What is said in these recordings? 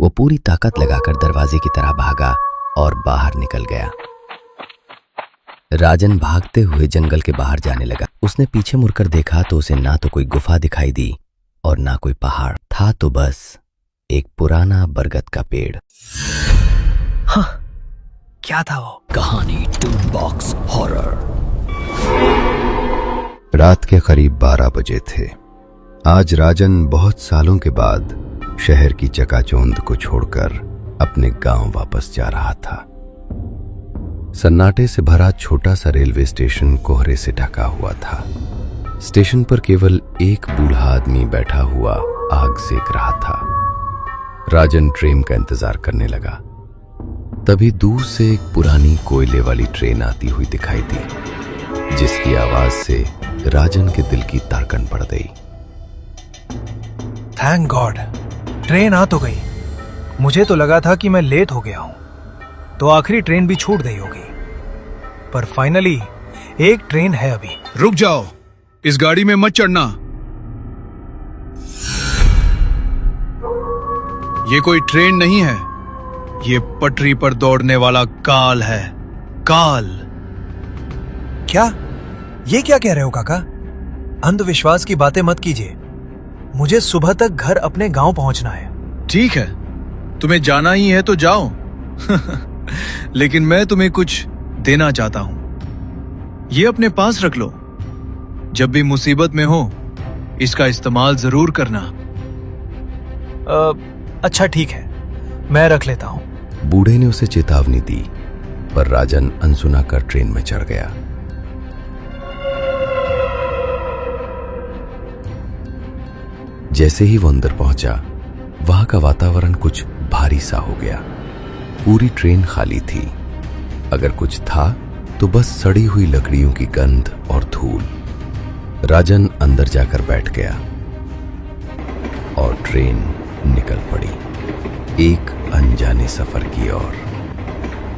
वो पूरी ताकत लगाकर दरवाजे की तरह भागा और बाहर निकल गया। राजन भागते हुए जंगल के बाहर जाने लगा। उसने पीछे मुड़कर देखा तो उसे ना तो कोई गुफा दिखाई दी और ना कोई पहाड़ था, तो बस एक पुराना बरगद का पेड़। हाँ, क्या था वो? कहानी टून बॉक्स हॉरर। रात के करीब 12 बजे थे। आज राजन बहुत सालों के बाद शहर की चकाचौंध को छोड़कर अपने गांव वापस जा रहा था। सन्नाटे से भरा छोटा सा रेलवे स्टेशन कोहरे से ढका हुआ था। स्टेशन पर केवल एक बूढ़ा आदमी बैठा हुआ आग सेक रहा था। राजन ट्रेन का इंतजार करने लगा। तभी दूर से एक पुरानी कोयले वाली ट्रेन आती हुई दिखाई दी, जिसकी आवाज से राजन के दिल की धड़कन बढ़ गई। थैंक गॉड, ट्रेन आ तो गई। मुझे तो लगा था कि मैं लेट हो गया हूं, तो आखिरी ट्रेन भी छूट गई होगी। पर फाइनली एक ट्रेन है अभी। रुक जाओ, इस गाड़ी में मत चढ़ना। ये कोई ट्रेन नहीं है, ये पटरी पर दौड़ने वाला काल है। काल। क्या? ये क्या कह रहे हो काका? अंधविश्वास की बातें मत कीजिए। मुझे सुबह तक घर अपने गांव पहुंचना है। ठीक है, तुम्हें जाना ही है तो जाओ। लेकिन मैं तुम्हें कुछ देना चाहता हूं। ये अपने पास रख लो। जब भी मुसीबत में हो, इसका इस्तेमाल जरूर करना। अच्छा ठीक है, मैं रख लेता हूं। बूढ़े ने उसे चेतावनी दी, पर राजन अनसुना कर ट्रेन में चढ़ गया। जैसे ही वो अंदर पहुंचा, वहां का वातावरण कुछ भारी सा हो गया। पूरी ट्रेन खाली थी। अगर कुछ था तो बस सड़ी हुई लकड़ियों की गंध और धूल। राजन अंदर जाकर बैठ गया और ट्रेन निकल पड़ी एक अनजाने सफर की ओर।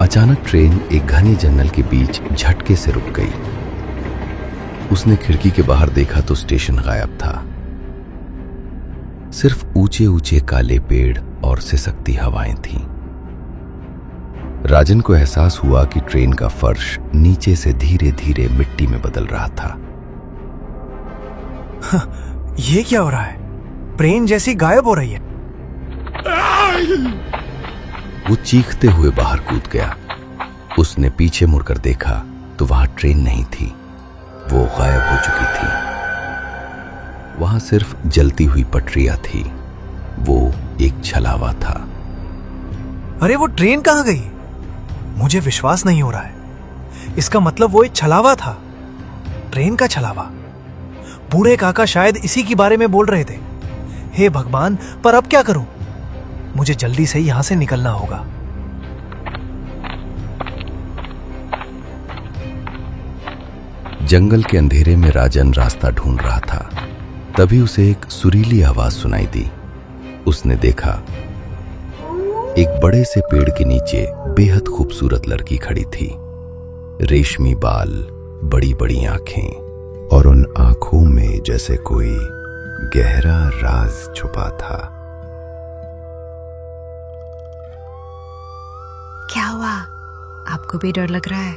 अचानक ट्रेन एक घने जंगल के बीच झटके से रुक गई। उसने खिड़की के बाहर देखा तो स्टेशन गायब था। सिर्फ ऊंचे ऊंचे काले पेड़ और सिसकती हवाएं थीं। राजन को एहसास हुआ कि ट्रेन का फर्श नीचे से धीरे धीरे मिट्टी में बदल रहा था। ये क्या हो रहा है? ट्रेन जैसी गायब हो रही है। वो चीखते हुए बाहर कूद गया। उसने पीछे मुड़कर देखा तो वहां ट्रेन नहीं थी, वो गायब हो चुकी थी। वहां सिर्फ जलती हुई पटरियां थी। वो एक छलावा था। अरे वो ट्रेन कहां गई? मुझे विश्वास नहीं हो रहा है। इसका मतलब वो एक छलावा था। ट्रेन का छलावा। बूढ़े काका शायद इसी के बारे में बोल रहे थे। हे भगवान, पर अब क्या करूं? मुझे जल्दी से यहां से निकलना होगा। जंगल के अंधेरे में राजन रास्ता ढूंढ रहा था। तभी उसे एक सुरीली आवाज सुनाई दी। उसने देखा एक बड़े से पेड़ के नीचे बेहद खूबसूरत लड़की खड़ी थी। रेशमी बाल, बड़ी बड़ी आंखें और उन आंखों में जैसे कोई गहरा राज छुपा था। क्या हुआ? आपको भी डर लग रहा है?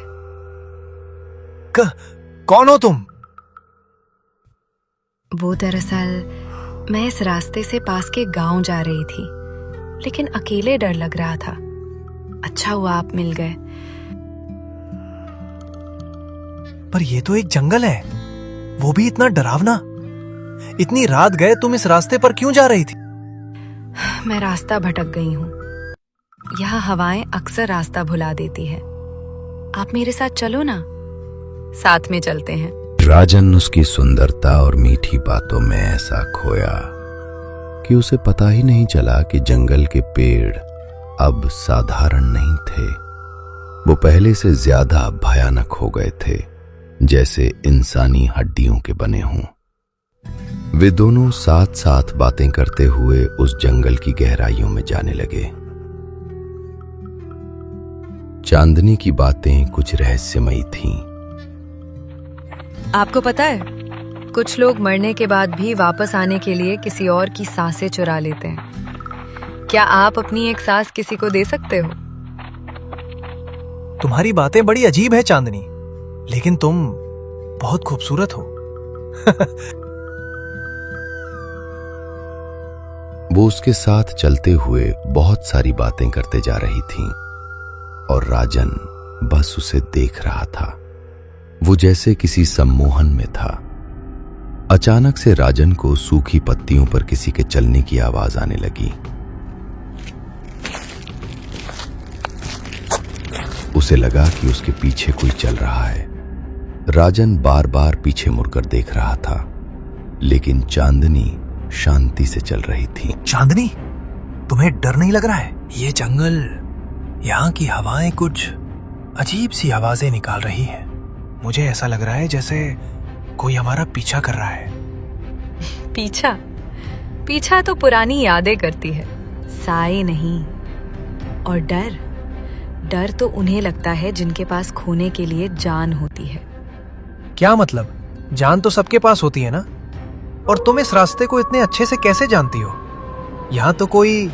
कौन हो तुम? वो दरअसल मैं इस रास्ते से पास के गांव जा रही थी, लेकिन अकेले डर लग रहा था। अच्छा हुआ आप मिल गए। पर ये तो एक जंगल है, वो भी इतना डरावना। इतनी रात गए तुम इस रास्ते पर क्यों जा रही थी? मैं रास्ता भटक गई हूँ। यहाँ हवाएं अक्सर रास्ता भुला देती है। आप मेरे साथ चलो ना, साथ में चलते हैं। राजन उसकी सुंदरता और मीठी बातों में ऐसा खोया कि उसे पता ही नहीं चला कि जंगल के पेड़ अब साधारण नहीं थे। वो पहले से ज्यादा भयानक हो गए थे, जैसे इंसानी हड्डियों के बने हों। वे दोनों साथ साथ बातें करते हुए उस जंगल की गहराइयों में जाने लगे। चांदनी की बातें कुछ रहस्यमयी थीं। आपको पता है, कुछ लोग मरने के बाद भी वापस आने के लिए किसी और की सांसें चुरा लेते हैं। क्या आप अपनी एक सांस किसी को दे सकते हो? तुम्हारी बातें बड़ी अजीब है चांदनी, लेकिन तुम बहुत खूबसूरत हो। वो उसके साथ चलते हुए बहुत सारी बातें करते जा रही थीं और राजन बस उसे देख रहा था। वो जैसे किसी सम्मोहन में था। अचानक से राजन को सूखी पत्तियों पर किसी के चलने की आवाज आने लगी। उसे लगा कि उसके पीछे कोई चल रहा है। राजन बार बार पीछे मुड़कर देख रहा था, लेकिन चांदनी शांति से चल रही थी। चांदनी, तुम्हें डर नहीं लग रहा है? ये जंगल, यहाँ की हवाएं कुछ अजीब सी आवाजें निकाल रही हैं। मुझे ऐसा लग रहा है जैसे कोई हमारा पीछा कर रहा है। पीछा? पीछा तो पुरानी यादें करती है, साए नहीं। और डर, डर तो उन्हें लगता है जिनके पास खोने के लिए जान होती है। क्या मतलब? जान तो सबके पास होती है ना? और तुम इस रास्ते को इतने अच्छे से कैसे जानती हो? यहाँ तो कोई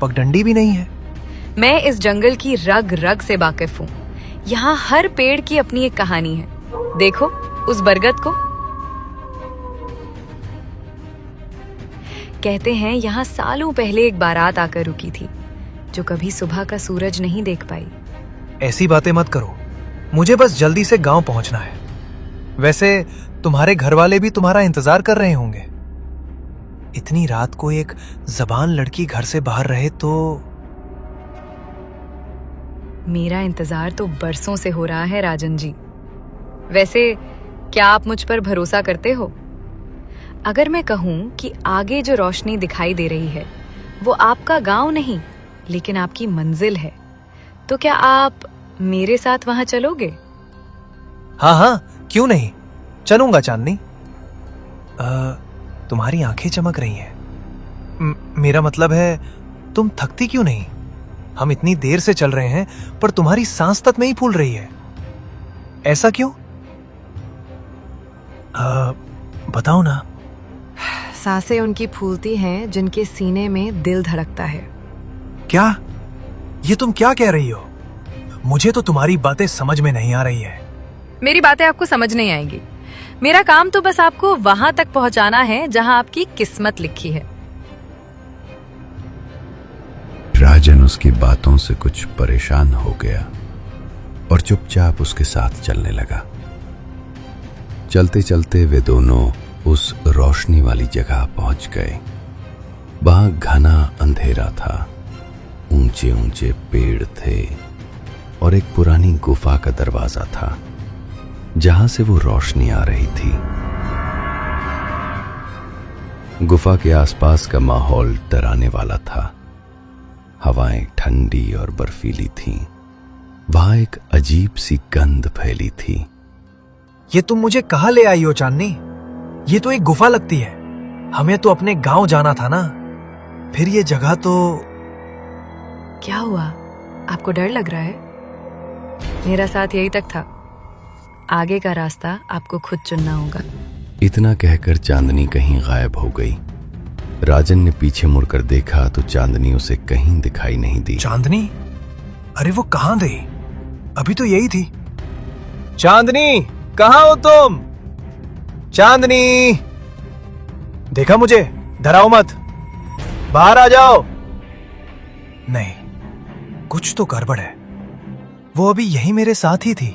पगडंडी भी नहीं है। मैं इस जंगल की रग रग से वाकिफ हूँ। यहाँ हर पेड़ की अपनी एक कहानी है। देखो उस बरगद को। कहते हैं यहाँ सालों पहले एक बारात आकर रुकी थी, जो कभी सुबह का सूरज नहीं देख पाई। ऐसी बातें मत करो, मुझे बस जल्दी से गांव पहुंचना है। वैसे तुम्हारे घर वाले भी तुम्हारा इंतजार कर रहे होंगे। इतनी रात को एक जबान लड़की घर से बाहर रहे तो। मेरा इंतजार तो बरसों से हो रहा है राजन जी। वैसे क्या आप मुझ पर भरोसा करते हो? अगर मैं कहूं कि आगे जो रोशनी दिखाई दे रही है वो आपका गांव नहीं, लेकिन आपकी मंजिल है, तो क्या आप मेरे साथ वहां चलोगे? हाँ हाँ, क्यों नहीं, चलूंगा चांदनी। तुम्हारी आंखें चमक रही हैं। मेरा मतलब है, तुम थकती क्यों नहीं? हम इतनी देर से चल रहे हैं पर तुम्हारी सांस तक नहीं फूल रही है। ऐसा क्यों? बताओ ना। सांसें उनकी फूलती हैं जिनके सीने में दिल धड़कता है। क्या? ये तुम क्या कह रही हो? मुझे तो तुम्हारी बातें समझ में नहीं आ रही है। मेरी बातें आपको समझ नहीं आएंगी। मेरा काम तो बस आपको वहां तक पहुंचाना है जहां आपकी किस्मत लिखी है। राजन उसकी बातों से कुछ परेशान हो गया और चुपचाप उसके साथ चलने लगा। चलते चलते वे दोनों उस रोशनी वाली जगह पहुंच गए। वहां घना अंधेरा था, ऊंचे ऊंचे पेड़ थे और एक पुरानी गुफा का दरवाजा था जहां से वो रोशनी आ रही थी। गुफा के आसपास का माहौल डराने वाला था। हवाएं ठंडी और बर्फीली थीं। वहां एक अजीब सी गंध फैली थी। ये तुम मुझे कहाँ ले आई हो चांदनी? ये तो एक गुफा लगती है। हमें तो अपने गांव जाना था ना। फिर ये जगह तो। क्या हुआ? आपको डर लग रहा है? मेरा साथ यही तक था। आगे का रास्ता आपको खुद चुनना होगा। इतना कहकर चांदनी कहीं गायब हो गई। राजन ने पीछे मुड़कर देखा तो चांदनी उसे कहीं दिखाई नहीं दी। चांदनी? अरे वो कहाँ गई? अभी तो यही थी। चांदनी, कहाँ हो तुम? चांदनी, देखा मुझे? डराओ मत, बाहर आ जाओ। नहीं, कुछ तो गड़बड़ है। वो अभी यही मेरे साथ ही थी,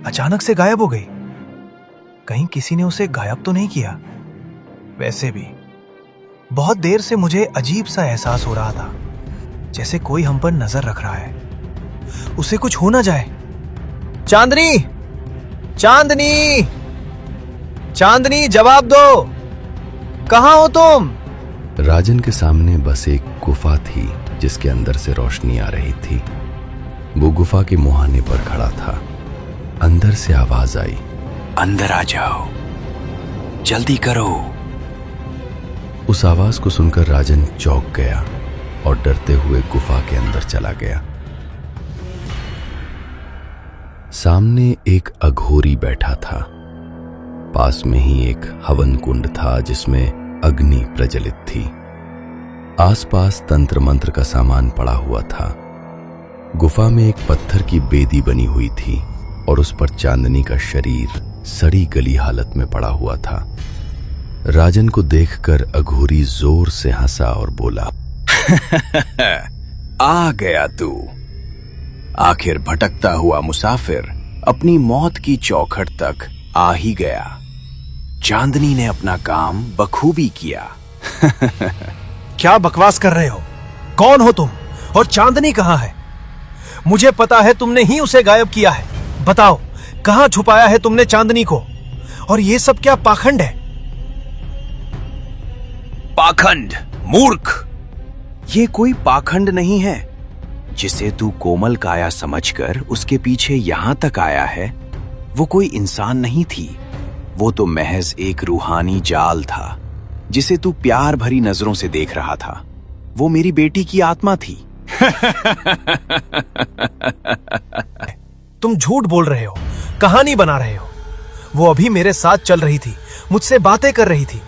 अचानक से गायब हो गई। कहीं किसी ने उसे गायब तो नहीं किया? वैसे भी बहुत देर से मुझे अजीब सा एहसास हो रहा था, जैसे कोई हम पर नजर रख रहा है। उसे कुछ हो ना जाए। चांदनी, चांदनी, चांदनी, जवाब दो, कहां हो तुम? राजन के सामने बस एक गुफा थी जिसके अंदर से रोशनी आ रही थी। वो गुफा के मुहाने पर खड़ा था। अंदर से आवाज आई, अंदर आ जाओ, जल्दी करो। उस आवाज को सुनकर राजन चौंक गया और डरते हुए गुफा के अंदर चला गया। सामने एक अघोरी बैठा था। पास में ही एक हवन कुंड था जिसमें अग्नि प्रज्वलित थी। आसपास तंत्र मंत्र का सामान पड़ा हुआ था। गुफा में एक पत्थर की बेदी बनी हुई थी और उस पर चांदनी का शरीर सड़ी गली हालत में पड़ा हुआ था। राजन को देखकर अघोरी जोर से हंसा और बोला, आ गया तू। आखिर भटकता हुआ मुसाफिर अपनी मौत की चौखट तक आ ही गया। चांदनी ने अपना काम बखूबी किया। क्या बकवास कर रहे हो? कौन हो तुम और चांदनी कहां है? मुझे पता है तुमने ही उसे गायब किया है। बताओ, कहां छुपाया है तुमने चांदनी को? और ये सब क्या पाखंड है? पाखंड? मूर्ख! ये कोई पाखंड नहीं है। जिसे तू कोमल काया समझकर उसके पीछे यहां तक आया है, वो कोई इंसान नहीं थी। वो तो महज एक रूहानी जाल था जिसे तू प्यार भरी नजरों से देख रहा था। वो मेरी बेटी की आत्मा थी। तुम झूठ बोल रहे हो, कहानी बना रहे हो। वो अभी मेरे साथ चल रही थी, मुझसे बातें कर रही थी।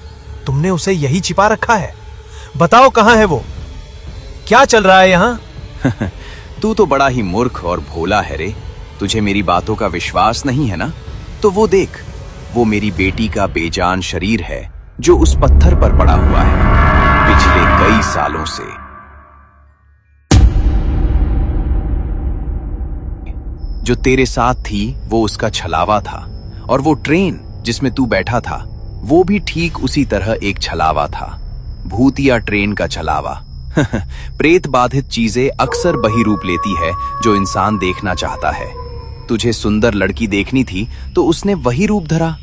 तुमने उसे यही छिपा रखा है। बताओ कहां है वो? क्या चल रहा है यहां? तू तो बड़ा ही मूर्ख और भोला है रे। तुझे मेरी बातों का विश्वास नहीं है ना? तो वो देख, वो मेरी बेटी का बेजान शरीर है जो उस पत्थर पर पड़ा हुआ है पिछले कई सालों से। जो तेरे साथ थी वो उसका छलावा था, और वो ट्रेन जिसमें तू बैठा था वो भी ठीक उसी तरह एक छलावा था। भूतिया ट्रेन का छलावा। प्रेत बाधित चीजें अक्सर वही रूप लेती है जो इंसान देखना चाहता है। तुझे सुंदर लड़की देखनी थी तो उसने वही रूप धरा।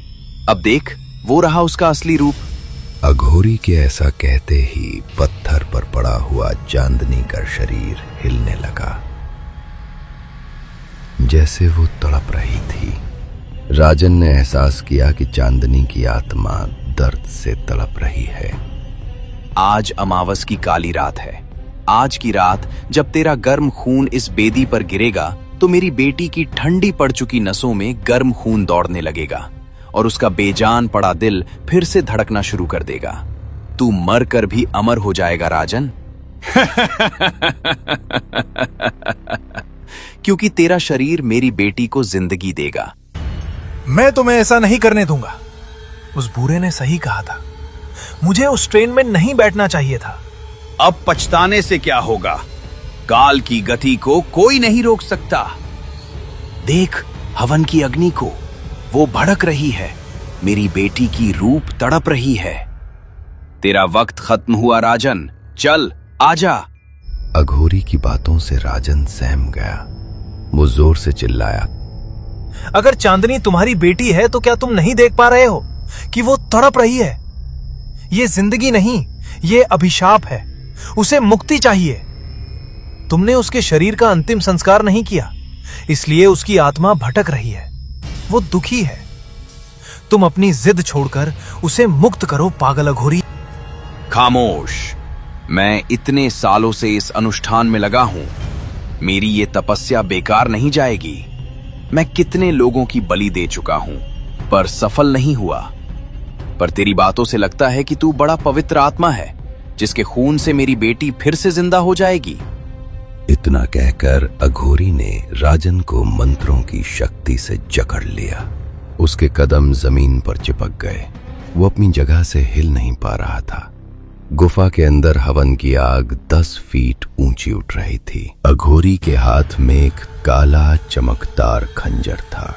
अब देख, वो रहा उसका असली रूप। अघोरी के ऐसा कहते ही पत्थर पर पड़ा हुआ चांदनी का शरीर हिलने लगा, जैसे वो तड़प रही थी। राजन ने एहसास किया कि चांदनी की आत्मा दर्द से तड़प रही है। आज अमावस की काली रात है। आज की रात जब तेरा गर्म खून इस बेदी पर गिरेगा तो मेरी बेटी की ठंडी पड़ चुकी नसों में गर्म खून दौड़ने लगेगा और उसका बेजान पड़ा दिल फिर से धड़कना शुरू कर देगा। तू मर कर भी अमर हो जाएगा राजन। क्योंकि तेरा शरीर मेरी बेटी को जिंदगी देगा। मैं तुम्हें ऐसा नहीं करने दूंगा। उस बूढ़े ने सही कहा था। मुझे उस ट्रेन में नहीं बैठना चाहिए था। अब पछताने से क्या होगा? काल की गति को कोई नहीं रोक सकता। देख हवन की अग्नि को, वो भड़क रही है। मेरी बेटी की रूप तड़प रही है। तेरा वक्त खत्म हुआ राजन, चल आजा। अघोरी की बातों से राजन सहम गया। वो जोर से चिल्लाया, अगर चांदनी तुम्हारी बेटी है तो क्या तुम नहीं देख पा रहे हो कि वो तड़प रही है? ये जिंदगी नहीं, ये अभिशाप है। उसे मुक्ति चाहिए। तुमने उसके शरीर का अंतिम संस्कार नहीं किया, इसलिए उसकी आत्मा भटक रही है। वो दुखी है। तुम अपनी जिद छोड़कर उसे मुक्त करो, पागल अघोरी। खामोश। मैं इतने सालों से इस अनुष्ठान में लगा हूं। मेरी ये तपस्या बेकार नहीं जाएगी। मैं कितने लोगों की बलि दे चुका हूं पर सफल नहीं हुआ। पर तेरी बातों से लगता है कि तू बड़ा पवित्र आत्मा है जिसके खून से मेरी बेटी फिर से जिंदा हो जाएगी। इतना कहकर अघोरी ने राजन को मंत्रों की शक्ति से जकड़ लिया। उसके कदम जमीन पर चिपक गए। वो अपनी जगह से हिल नहीं पा रहा था। गुफा के अंदर हवन की आग 10 फीट ऊंची उठ रही थी। अघोरी के हाथ में एक काला चमकदार खंजर था।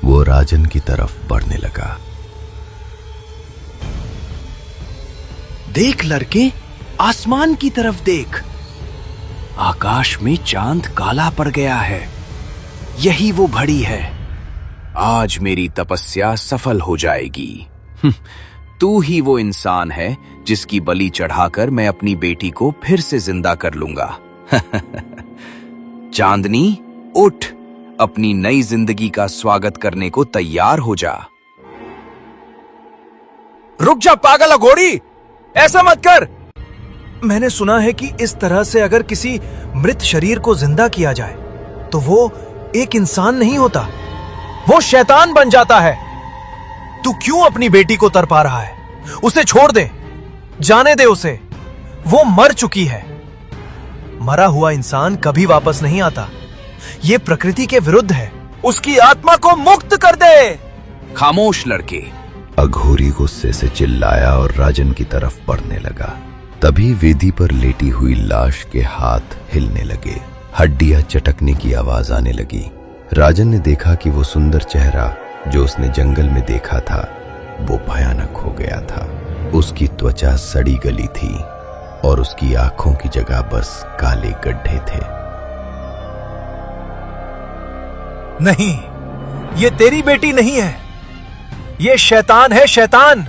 वो राजन की तरफ बढ़ने लगा। देख लड़के, आसमान की तरफ देख। आकाश में चांद काला पड़ गया है। यही वो घड़ी है। आज मेरी तपस्या सफल हो जाएगी। तू ही वो इंसान है जिसकी बलि चढ़ाकर मैं अपनी बेटी को फिर से जिंदा कर लूंगा। चांदनी, उठ, अपनी नई जिंदगी का स्वागत करने को तैयार हो जा। रुक जा पागल अघोरी, ऐसा मत कर। मैंने सुना है कि इस तरह से अगर किसी मृत शरीर को जिंदा किया जाए तो वो एक इंसान नहीं होता, वो शैतान बन जाता है। तू क्यों अपनी बेटी को तरपा रहा है? उसे छोड़ दे, जाने दे उसे। वो मर चुकी है। मरा हुआ इंसान कभी वापस नहीं आता। ये प्रकृति के विरुद्ध है। उसकी आत्मा को मुक्त कर दे। खामोश लड़के। अघोरी गुस्से से चिल्लाया और राजन की तरफ बढ़ने लगा। तभी वेदी पर लेटी हुई लाश के हाथ हिलने लगे, हड्डियां चटकने की आवाज आने लगी। राजन ने देखा कि वो सुंदर चेहरा जो उसने जंगल में देखा था वो भयानक हो गया था। उसकी त्वचा सड़ी गली थी और उसकी आंखों की जगह बस काले गड्ढे थे। नहीं, ये तेरी बेटी नहीं है। ये शैतान है, शैतान।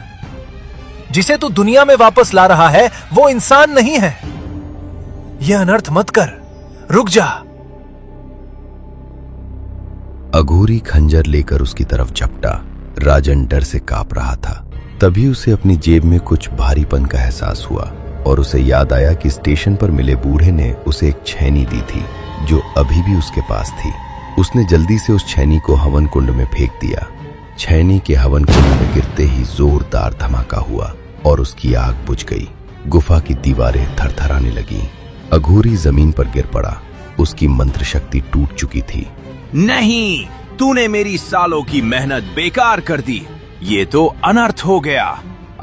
जिसे तू दुनिया में वापस ला रहा है वो इंसान नहीं है। ये अनर्थ मत कर, रुक जा। अघोरी खंजर लेकर उसकी तरफ झपटा। राजन डर से कांप रहा था। तभी उसे अपनी जेब में कुछ भारीपन का एहसास हुआ और उसे याद आया कि स्टेशन पर मिले बूढ़े ने उसे एक छैनी दी थी जो अभी भी उसके पास थी। उसने जल्दी से उस छैनी को हवन कुंड में फेंक दिया। छैनी के हवन कुंड में गिरते ही जोरदार धमाका हुआ और उसकी आग बुझ गई। गुफा की दीवारें थरथराने लगीं। अघोरी जमीन पर गिर पड़ा। उसकी मंत्र शक्ति टूट चुकी थी। नहीं, तूने मेरी सालों की मेहनत बेकार कर दी। ये तो अनर्थ हो गया।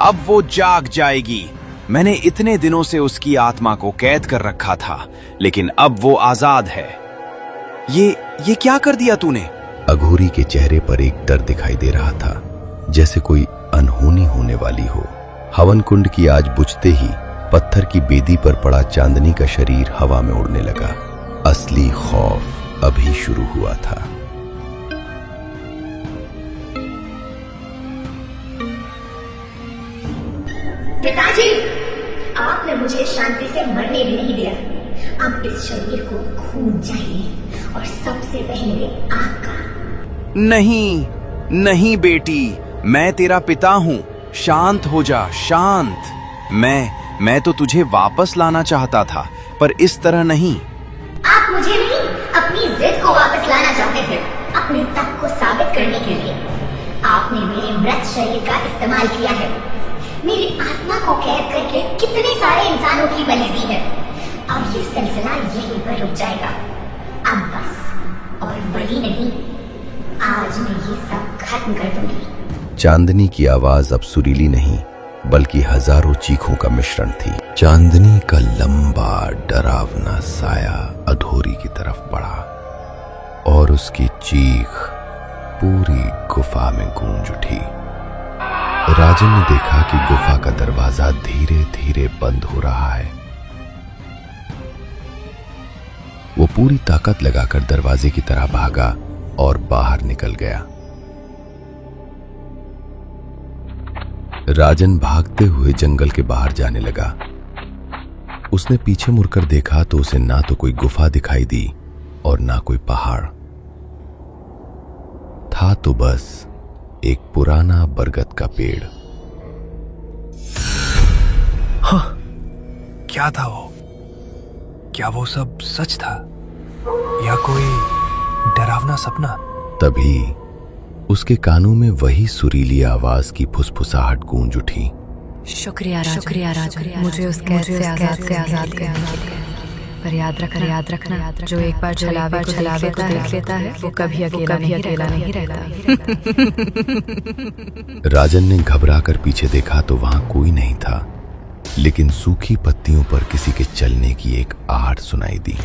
अब वो जाग जाएगी। मैंने इतने दिनों से उसकी आत्मा को कैद कर रखा था, लेकिन अब वो आजाद है। ये क्या कर दिया तूने? अघोरी के चेहरे पर एक डर दिखाई दे रहा था, जैसे कोई अनहोनी होने वाली हो। हवन कुंड की आग बुझते ही पत्थर की बेदी पर पड़ा चांदनी का शरीर हवा में उड़ने लगा। असली खौफ अभी शुरू हुआ था। पिताजी, आपने मुझे शांति से मरने भी नहीं दिया। अब इस शरीर को खून चाहिए और सबसे पहले आपका। नहीं, नहीं बेटी, मैं तेरा पिता हूँ। शांत हो जा, शांत। मैं तो तुझे वापस लाना चाहता था, पर इस तरह नहीं। आप मुझे नहीं, अपनी जिद को वापस लाना चाहते थे। अपने तप को साबित करने के लिए आपने मेरे मृत शरीर का इस्तेमाल किया है। मेरी आत्मा को कैद करके कितने सारे इंसानों की बलि दी है। अब ये सिलसिला यहीं पर रुक जाएगा। अब बस, और बलि नहीं, आज मैं ये सब खत्म कर दूंगी। चांदनी की आवाज अब सुरीली नहीं, बल्कि हजारों चीखों का मिश्रण थी। चांदनी का लंबा डरावना साया अघोरी की तरफ बढ़ा और उसकी चीख पूरी गुफा में गूंज उठी। राजन ने देखा कि गुफा का दरवाजा धीरे धीरे बंद हो रहा है। वो पूरी ताकत लगाकर दरवाजे की तरह भागा और बाहर निकल गया। राजन भागते हुए जंगल के बाहर जाने लगा। उसने पीछे मुड़कर देखा तो उसे ना तो कोई गुफा दिखाई दी और ना कोई पहाड़ था, तो बस एक पुराना बरगद का पेड़। हाँ, क्या था वो? क्या वो सब सच था या कोई डरावना सपना? तभी उसके कानों में वही सुरीली आवाज की फुसफुसाहट गूंज उठी। शुक्रिया राजन, मुझे उस कैद से आजाद करने के लिए। पर याद रखना, जो एक बार छलावे को देख लेता है वो कभी अकेला नहीं रहता। राजन ने घबरा कर पीछे देखा तो वहां कोई नहीं था, लेकिन सूखी पत्तियों पर किसी के चलने की एक आहट सुनाई दी।